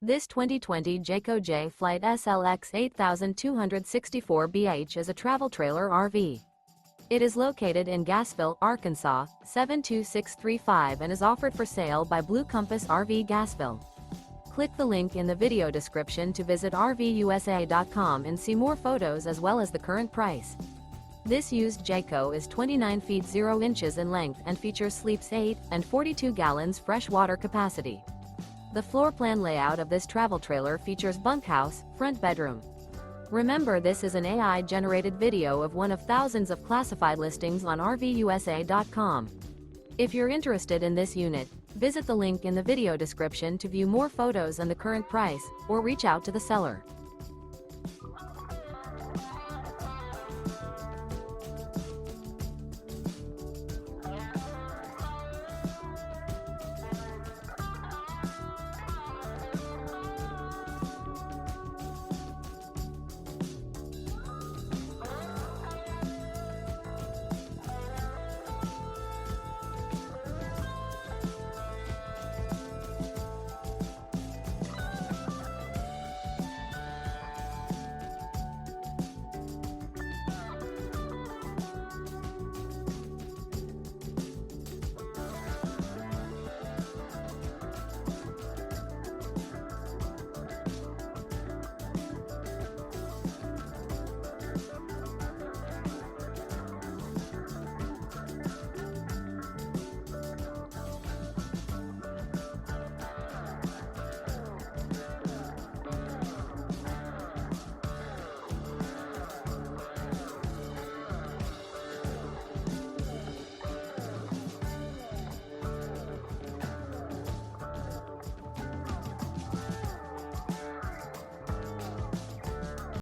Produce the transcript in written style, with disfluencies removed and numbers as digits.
This 2020 Jayco Jay Flight SLX 8264BH is a travel trailer RV. It is located in Gassville, Arkansas, 72635 and is offered for sale by Blue Compass RV Gassville. Click the link in the video description to visit RVUSA.com and see more photos as well as the current price. This used Jayco is 29 feet 0 inches in length and features sleeps 8 and 42 gallons fresh water capacity. The floor plan layout of this travel trailer features bunkhouse, front bedroom. Remember, this is an AI-generated video of one of thousands of classified listings on RVUSA.com. If you're interested in this unit, visit the link in the video description to view more photos and the current price, or reach out to the seller.